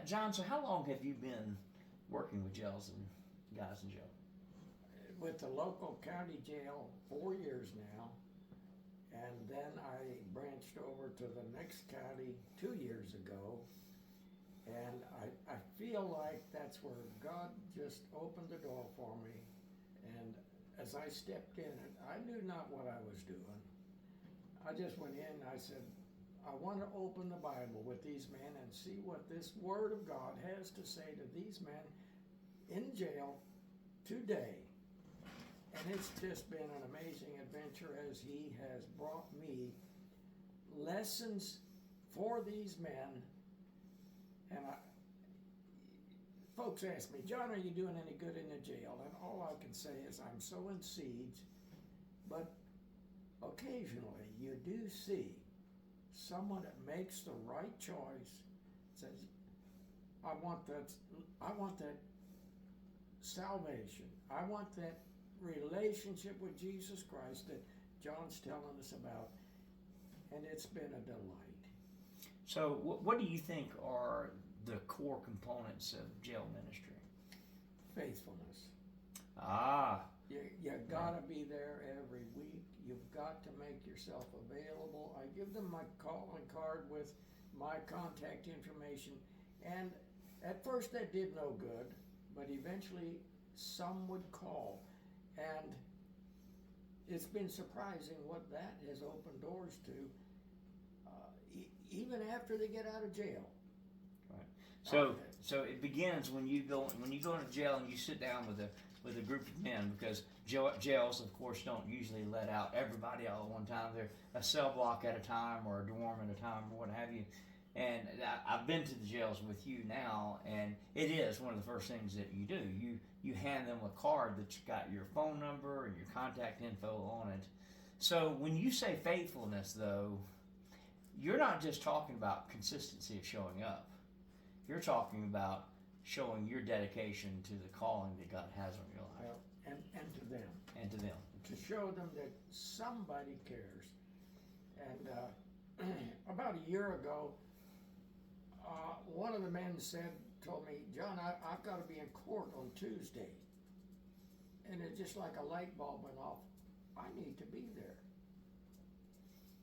John, so how long have you been working with jails and guys in jail? With the local county jail, 4 years now. And then I branched over to the next county 2 years ago. And I feel like that's where God just opened the door for me. And as I stepped in, I knew not what I was doing. I just went in and I said, I want to open the Bible with these men and see what this Word of God has to say to these men in jail today. And it's just been an amazing adventure as He has brought me lessons for these men. And folks ask me, John, are you doing any good in the jail? And all I can say is I'm sowing seeds, but occasionally you do see someone that makes the right choice, says, I want that salvation. I want that relationship with Jesus Christ that John's telling us about, and it's been a delight. So what do you think are the core components of jail ministry? Faithfulness. You gotta be there every week. You've got to make yourself available. I give them my calling card with my contact information, and at first that did no good, but eventually some would call. And it's been surprising what that has opened doors to, even after they get out of jail. Right. So it begins when you go into jail and you sit down with a group of men, because jails, of course, don't usually let out everybody all at one time. They're a cell block at a time or a dorm at a time or what have you. And I've been to the jails with you now, and it is one of the first things that you do. You hand them a card that's got your phone number and your contact info on it. So when you say faithfulness, though, you're not just talking about consistency of showing up. You're talking about showing your dedication to the calling that God has on your life. And to them. And to them. To show them that somebody cares. And about a year ago, one of the men told me, John, I've got to be in court on Tuesday. And it's just like a light bulb went off. I need to be there.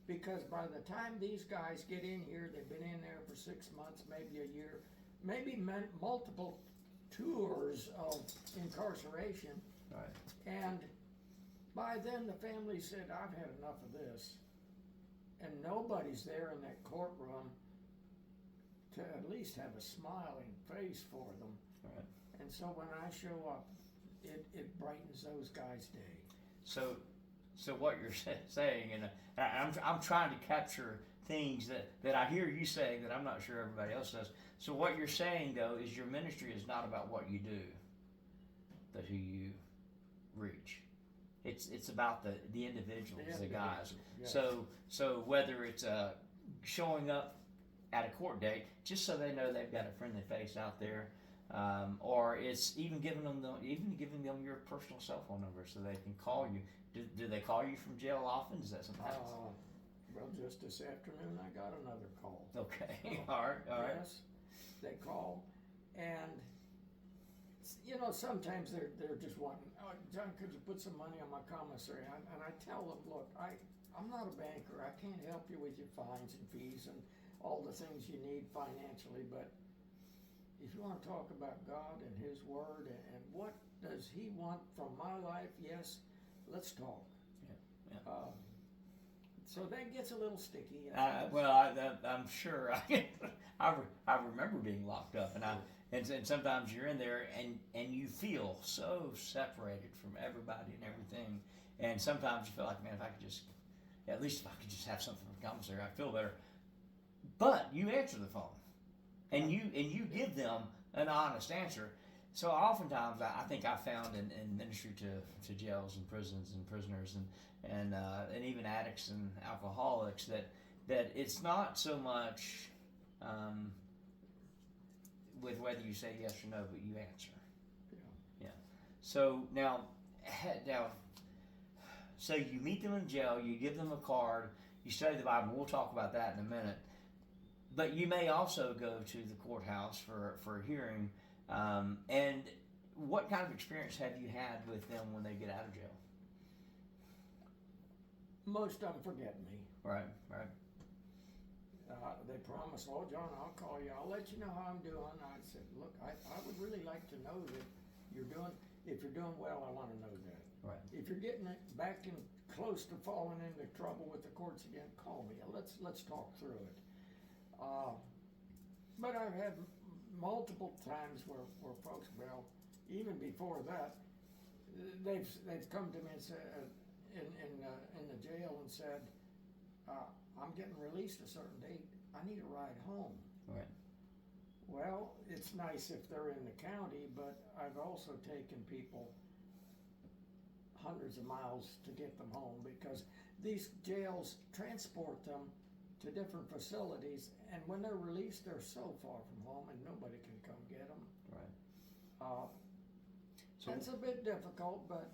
Because by the time these guys get in here, they've been in there for 6 months, maybe a year, maybe multiple tours of incarceration. Right. And by then the family said, I've had enough of this. And nobody's there in that courtroom to at least have a smiling face for them. Right. And so when I show up, it brightens those guys' day. So what you're saying, and I'm trying to capture things that I hear you saying that I'm not sure everybody else does. So what you're saying, though, is your ministry is not about what you do, but who you reach. It's about the individuals, the guys. Yes. So whether it's showing up at a court date just so they know they've got a friendly face out there, or it's even giving them your personal cell phone number so they can call you. Do they call you from jail often? Is that something else? Well, just this afternoon I got another call. Okay, all right. Yes, they call, and sometimes they're just wanting, oh, John, could you put some money on my commissary? And I tell them, look, I'm not a banker. I can't help you with your fines and fees and all the things you need financially, but if you want to talk about God and His Word and what does He want from my life, yes, let's talk. Yeah. So that gets a little sticky. I'm sure. I remember being locked up, and sometimes you're in there and you feel so separated from everybody and everything, and sometimes you feel like, man, if I could just have something from the commissary, I feel better. But you answer the phone, and you give them an honest answer. So oftentimes, I think I found in ministry to jails and prisons and prisoners and even addicts and alcoholics that it's not so much with whether you say yes or no, but you answer. Yeah. So now, so you meet them in jail, you give them a card, you study the Bible. We'll talk about that in a minute. but you may also go to the courthouse for a hearing. And what kind of experience have you had with them when they get out of jail? Most of them forget me. Right. They promise, oh, John, I'll call you. I'll let you know how I'm doing. I said, look, I would really like to know that if you're doing well, I want to know that. Right. If you're getting it back in close to falling into trouble with the courts again, call me. Let's talk through it. But I've had multiple times where folks, well, even before that, they've come to me and said in the jail and said, I'm getting released a certain date. I need a ride home. Right. Well, it's nice if they're in the county, but I've also taken people hundreds of miles to get them home because these jails transport them to different facilities, and when they're released, they're so far from home and nobody can come get them. Right. So it's a bit difficult, but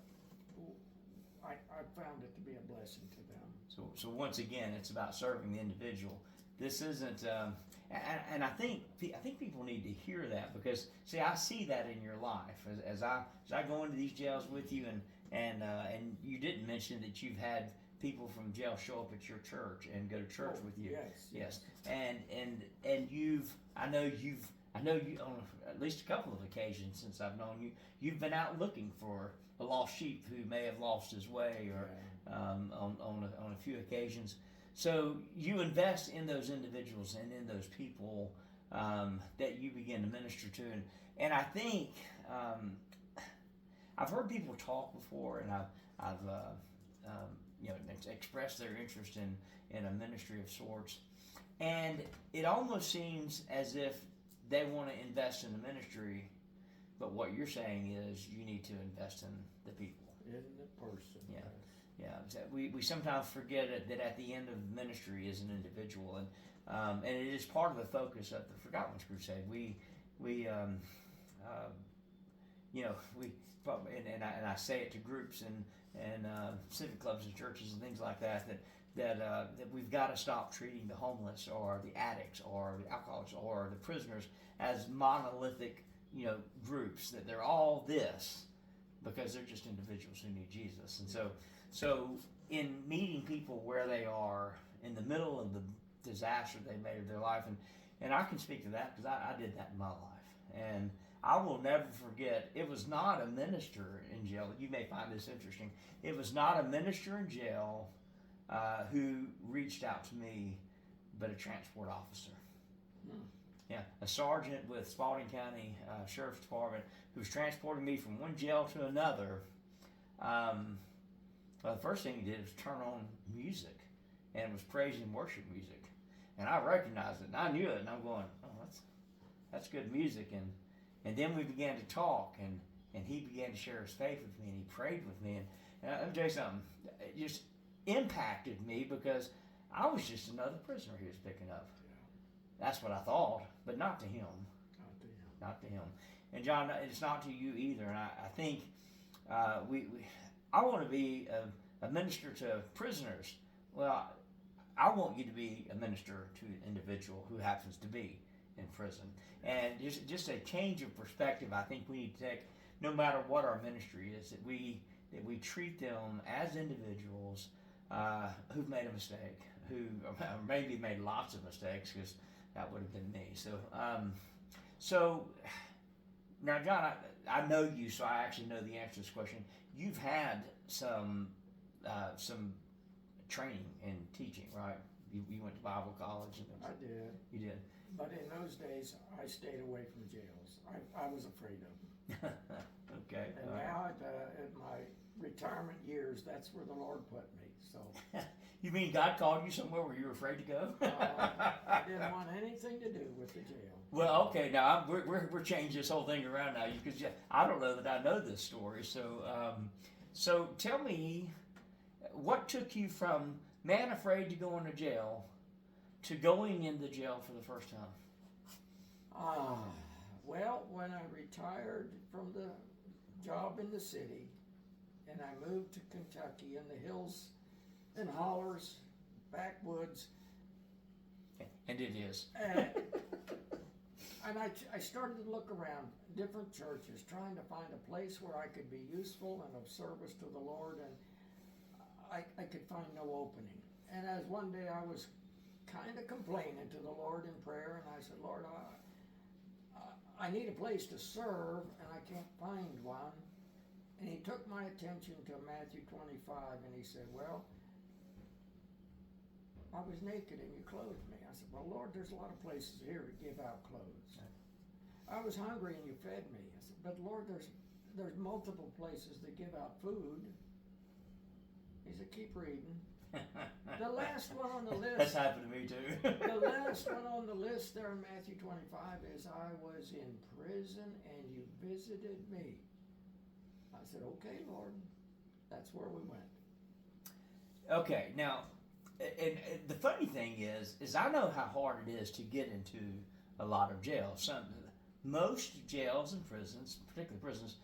I found it to be a blessing to them. So once again, it's about serving the individual. This isn't, and I think people need to hear that because see, I see that in your life as I go into these jails with you, and you didn't mention that you've had people from jail show up at your church and go to church with you. Yes. And I know you on at least a couple of occasions since I've known you, you've been out looking for a lost sheep who may have lost his way, or on a few occasions. So you invest in those individuals and in those people that you begin to minister to, and I think I've heard people talk before, and I've expressed their interest in a ministry of sorts, and it almost seems as if they want to invest in the ministry, but what you're saying is you need to invest in the people. In the person. Yeah. We sometimes forget that at the end of ministry is an individual, and it is part of the focus of the Forgotten Ones Crusade. And I say it to groups and civic clubs and churches and things like that we've got to stop treating the homeless or the addicts or the alcoholics or the prisoners as monolithic, groups, that they're all this, because they're just individuals who need Jesus. And so in meeting people where they are in the middle of the disaster they made of their life, and I can speak to that because I did that in my life, and I will never forget, it was not a minister in jail. You may find this interesting. It was not a minister in jail who reached out to me, but a transport officer. Yeah, a sergeant with Spalding County Sheriff's Department who was transporting me from one jail to another. The first thing he did was turn on music, and it was praise and worship music. And I recognized it, and I knew it, and I'm going, oh, that's good music. And then we began to talk, and he began to share his faith with me, and he prayed with me. And let me tell you something, it just impacted me because I was just another prisoner he was picking up. That's what I thought, but not to him. Not to him. And John, it's not to you either. And I think I want to be a minister to prisoners. Well, I want you to be a minister to an individual who happens to be in prison. And just a change of perspective, I think we need to take, no matter what our ministry is, that we treat them as individuals who've made a mistake, who maybe made lots of mistakes, because that would have been me. So now, John, I know you, so I actually know the answer to this question. You've had some training in teaching, right? You went to Bible college and things. I did. You did. But in those days, I stayed away from jails. I was afraid of them. Okay. And now at my retirement years, that's where the Lord put me. So. You mean God called you somewhere where you were afraid to go? I didn't want anything to do with the jail. Well, okay. Now we're changing this whole thing around now, because I don't know that I know this story. So tell me, what took you from man afraid to go into jail to going into jail for the first time? Well, when I retired from the job in the city, and I moved to Kentucky in the hills and hollers, backwoods. And it is. And I started to look around different churches, trying to find a place where I could be useful and of service to the Lord, and I could find no opening. And as one day I was kind of complaining to the Lord in prayer, and I said, Lord, I need a place to serve, and I can't find one. And he took my attention to Matthew 25, and he said, well, I was naked and you clothed me. I said, well, Lord, there's a lot of places here to give out clothes. I was hungry and you fed me. I said, but Lord, there's multiple places that give out food. He said, keep reading. The last one on the list. That's happened to me too. The last one on the list there in Matthew 25 is, I was in prison and you visited me. I said, okay, Lord. That's where we went. Okay, now, and the funny thing is I know how hard it is to get into a lot of jails. Most jails and prisons, particularly prisons,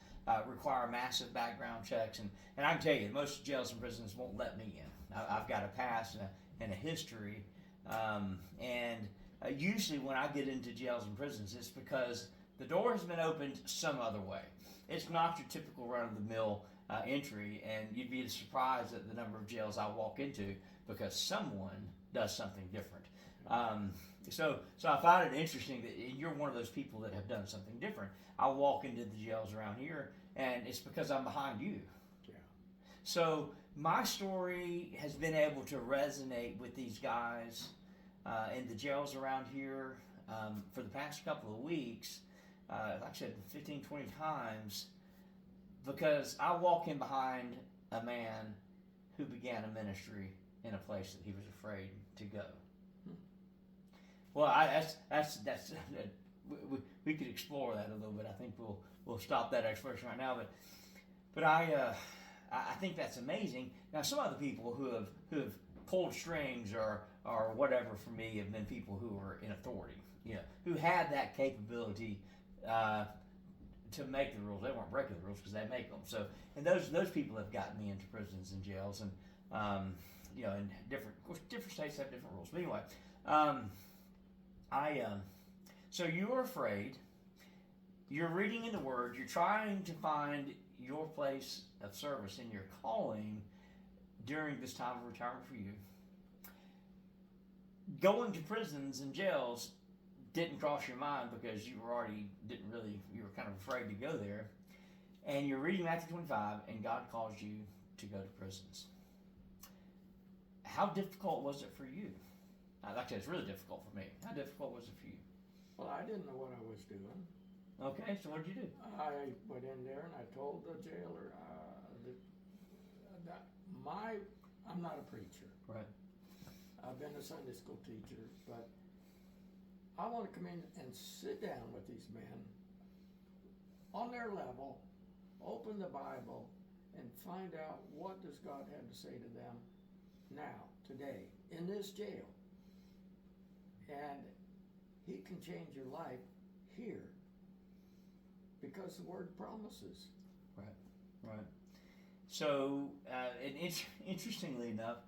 require massive background checks, and I can tell you, most jails and prisons won't let me in. I've got a past and a history, and usually when I get into jails and prisons, it's because the door has been opened some other way. It's not your typical run-of-the-mill entry, and you'd be surprised at the number of jails I walk into because someone does something different. So I find it interesting that you're one of those people that have done something different. I walk into the jails around here, and it's because I'm behind you. Yeah. So my story has been able to resonate with these guys in the jails around here for the past couple of weeks, like I said, 15, 20 times, because I walk in behind a man who began a ministry in a place that he was afraid to go. Well, we could explore that a little bit. I think we'll stop that exploration right now. But I think that's amazing. Now, some other people who have pulled strings or whatever for me have been people who are in authority, who had that capability to make the rules. They weren't breaking the rules because they make them. So, and those people have gotten me into prisons and jails, and in different states have different rules. But anyway. So you're afraid, you're reading in the Word, you're trying to find your place of service in your calling during this time of retirement for you. Going to prisons and jails didn't cross your mind because you were kind of afraid to go there. And you're reading Matthew 25 and God calls you to go to prisons. How difficult was it for you? Like I said, it's really difficult for me. How difficult was it for you? Well, I didn't know what I was doing. Okay, so what did you do? I went in there and I told the jailer that I'm not a preacher. Right. I've been a Sunday school teacher, but I want to come in and sit down with these men on their level, open the Bible, and find out what does God have to say to them now, today, in this jail. And he can change your life here because the Word promises. Right. So, and interestingly enough,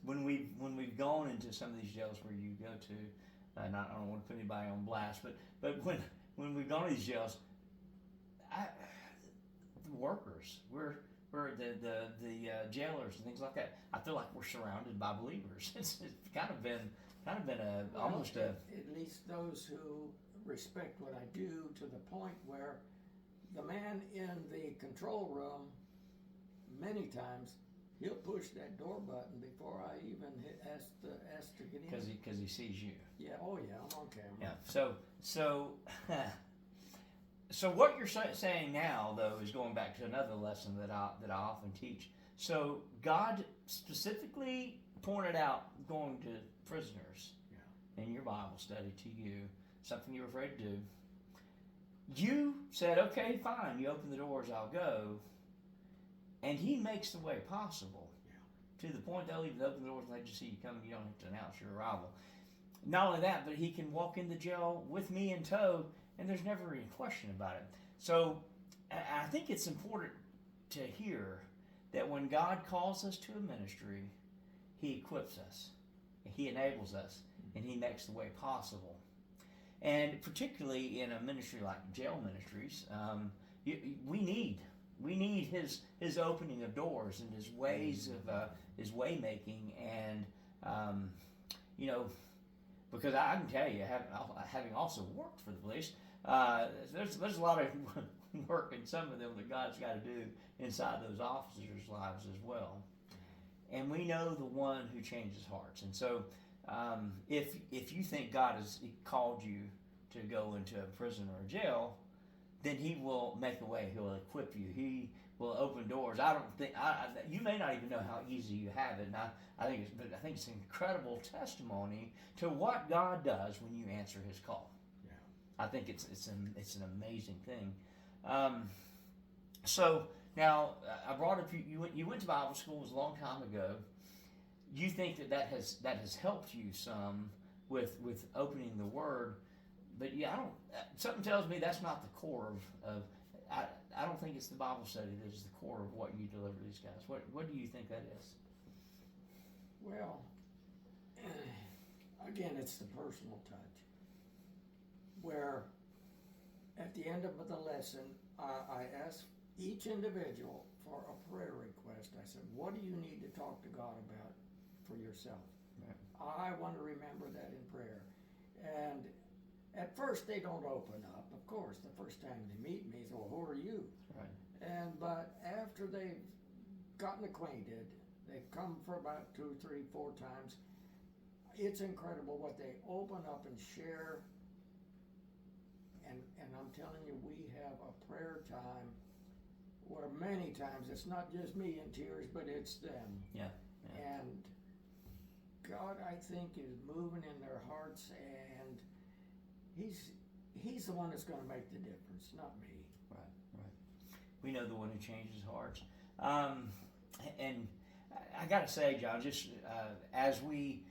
when we've gone into some of these jails where you go to, and I don't want to put anybody on blast, but when we've gone to these jails, the workers, we're the jailers and things like that. I feel like we're surrounded by believers. It's kind of been almost a. At least those who respect what I do, to the point where the man in the control room, many times, he'll push that door button before I even ask to get in. Because he sees you. Yeah. Oh yeah. I'm on camera. Yeah. So what you're saying now, though, is going back to another lesson that I often teach. So God specifically pointed out going to prisoners in your Bible study to you, something you were afraid to do. You said, okay, fine, you open the doors, I'll go. And he makes the way possible. To the point they'll even open the doors and they just see you coming, you don't have to announce your arrival. Not only that, but he can walk in the jail with me in tow, and there's never any question about it. So I think it's important to hear that when God calls us to a ministry, he equips us. He enables us. and He makes the way possible. And particularly in a ministry like jail ministries, we need His opening of doors and His ways of His way making, and because I can tell you, having also worked for the police, there's a lot of work in some of them that God's got to do inside those officers' lives as well. And we know the one who changes hearts. And so if you think God has called you to go into a prison or a jail, then He will make a way. He'll equip you. He will open doors. I don't think you may not even know how easy you have it. And I think it's an incredible testimony to what God does when you answer His call. Yeah. I think it's an amazing thing. So now I brought up you went to Bible school. It was a long time ago. You think that has helped you some with opening the Word, but yeah, something tells me that's not the core of I don't think it's the Bible study that is the core of what you deliver to these guys. What do you think that is? Well, again, it's the personal touch. Where at the end of the lesson, I ask each individual for a prayer request. I said, what do you need to talk to God about for yourself? Right. I want to remember that in prayer. And at first, they don't open up. Of course, the first time they meet me, so who are you? Right. But after they've gotten acquainted, they've come for about 2, 3, 4 times. It's incredible what they open up and share. And I'm telling you, we have a prayer time where many times it's not just me in tears, but it's them. Yeah. And God, I think, is moving in their hearts, and He's the one that's going to make the difference, not me. Right. We know the one who changes hearts. And I got to say, John, just as we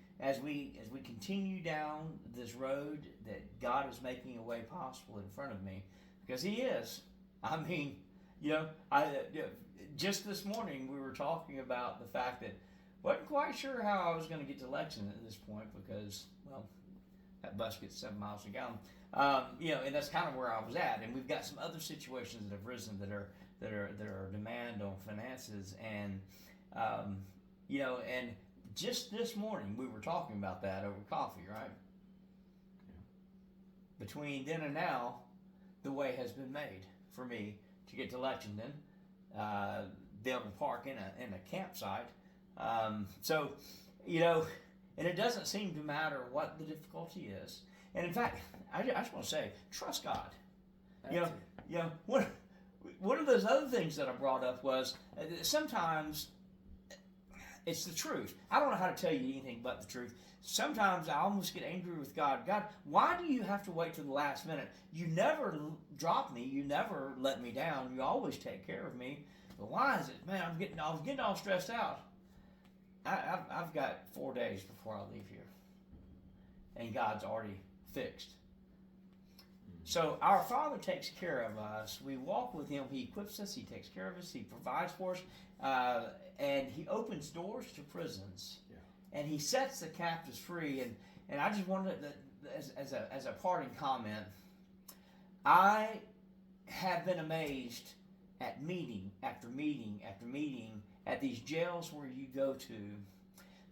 continue down this road that God is making a way possible in front of me, because He is. I mean, just this morning we were talking about the fact that wasn't quite sure how I was going to get to Lexington at this point because, well, that bus gets 7 miles a gallon. And that's kind of where I was at. And we've got some other situations that have risen that are demand on finances, and and just this morning we were talking about that over coffee, right? Yeah. Between then and now, the way has been made for me to get to Lexington, be able to park in a campsite. And it doesn't seem to matter what the difficulty is. And in fact, I just want to say, trust God. One of those other things that I brought up was sometimes it's the truth. I don't know how to tell you anything but the truth. Sometimes I almost get angry with God. God, why do you have to wait till the last minute? You never drop me. You never let me down. You always take care of me. But why is it, man? I'm getting all stressed out. I've got 4 days before I leave here, and God's already fixed. So our Father takes care of us. We walk with Him. He equips us. He takes care of us. He provides for us, and He opens doors to prisons, and He sets the captives free. And I just wanted as a parting comment, I have been amazed at meeting after meeting after meeting at these jails where you go to,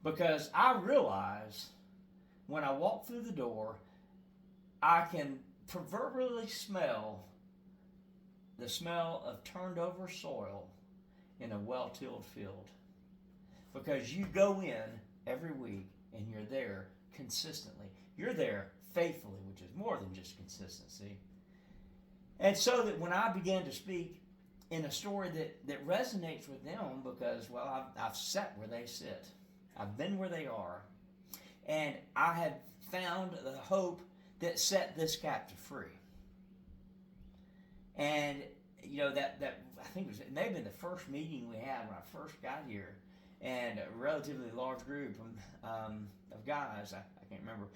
because I realize when I walk through the door, I can proverbially smell the smell of turned over soil in a well-tilled field, because you go in every week and you're there consistently. You're there faithfully, which is more than just consistency. And so that when I began to speak in a story that resonates with them, because, well, I've sat where they sit. I've been where they are. And I have found the hope that set this captive free. And, that I think it may have been the first meeting we had when I first got here. And a relatively large group of guys. I can't remember.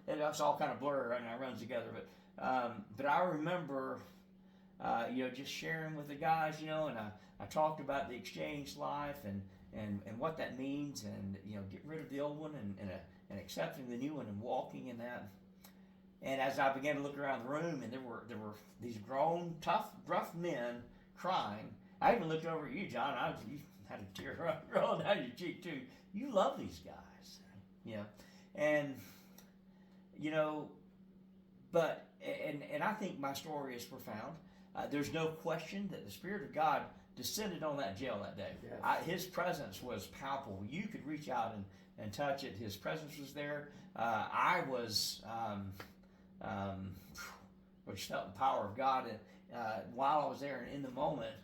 It's all kind of blurry right now. It runs together. But I remember... just sharing with the guys, and I talked about the exchange life and what that means, and get rid of the old one and accepting the new one and walking in that. And as I began to look around the room, and there were these grown, tough, rough men crying. I even looked over at you, John. You had a tear rolling down your cheek too. You love these guys, and but and I think my story is profound. There's no question that the Spirit of God descended on that jail that day. Yes. His presence was palpable. You could reach out and touch it. His presence was there. I was, which felt the power of God while I was there, and in the moment.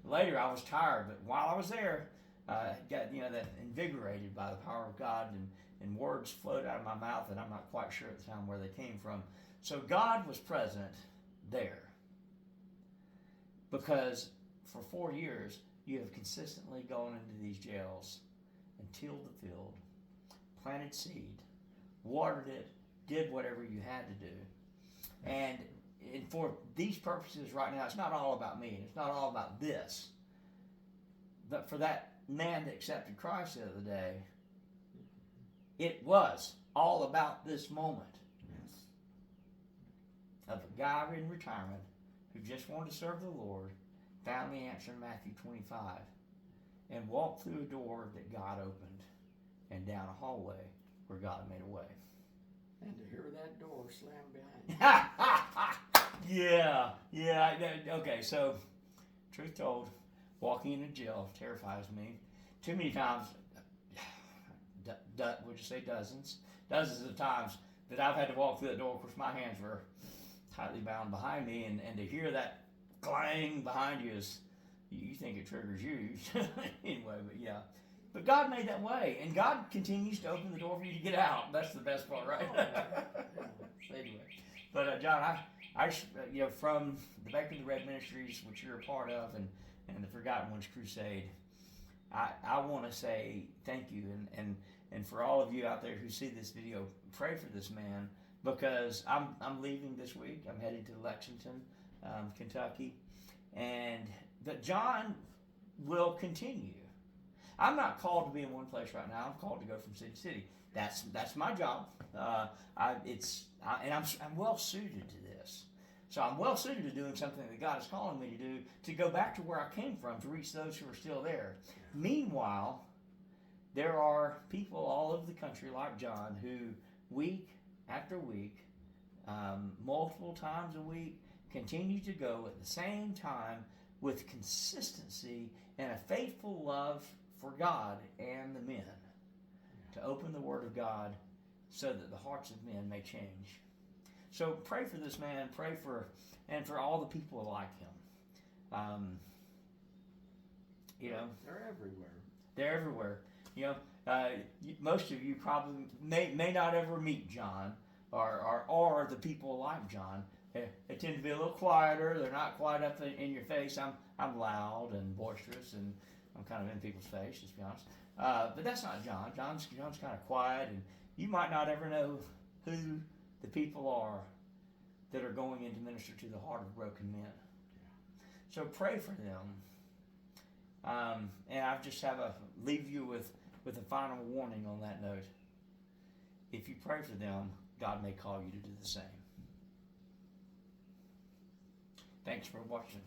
Later, I was tired, but while I was there, got that invigorated by the power of God, and words flowed out of my mouth, and I'm not quite sure at the time where they came from. So God was present there, because for 4 years you have consistently gone into these jails and tilled the field, planted seed, watered it, did whatever you had to do, and for these purposes right now, it's not all about me, and it's not all about this, but for that man that accepted Christ the other day, it was all about this moment of a guy in retirement who just wanted to serve the Lord, found the answer in Matthew 25, and walked through a door that God opened, and down a hallway where God made a way. And to hear that door slam behind you. Yeah. Okay, so, truth told, walking into jail terrifies me. Too many times, would you say dozens of times that I've had to walk through that door. Of course, my hands were tightly bound behind me, and to hear that clang behind you is, you think it triggers you. Anyway, but yeah. But God made that way, and God continues to open the door for you to get out. That's the best part, right? Anyway, but John, I from the Back to the Red Ministries, which you're a part of, and the Forgotten Ones Crusade, I want to say thank you, and for all of you out there who see this video, pray for this man, because I'm leaving this week. I'm heading to Lexington, Kentucky, and that John will continue. I'm not called to be in one place right now. I'm called to go from city to city. That's my job. I'm well suited to this. So I'm well suited to doing something that God is calling me to do, to go back to where I came from, to reach those who are still there. Meanwhile, there are people all over the country like John who week after week, multiple times a week, continue to go at the same time with consistency and a faithful love for God and the men, to open the Word of God so that the hearts of men may change. So pray for this man, pray for all the people like him. They're everywhere. They're everywhere. Most of you probably may not ever meet John or the people like John. They tend to be a little quieter. They're not quite up in your face. I'm loud and boisterous, and I'm kind of in people's face, let's be honest. But that's not John. John's kind of quiet, and you might not ever know who the people are that are going in to minister to the heart of broken men. So pray for them. And I just leave you with a final warning on that note. If you pray for them, God may call you to do the same. Thanks for watching.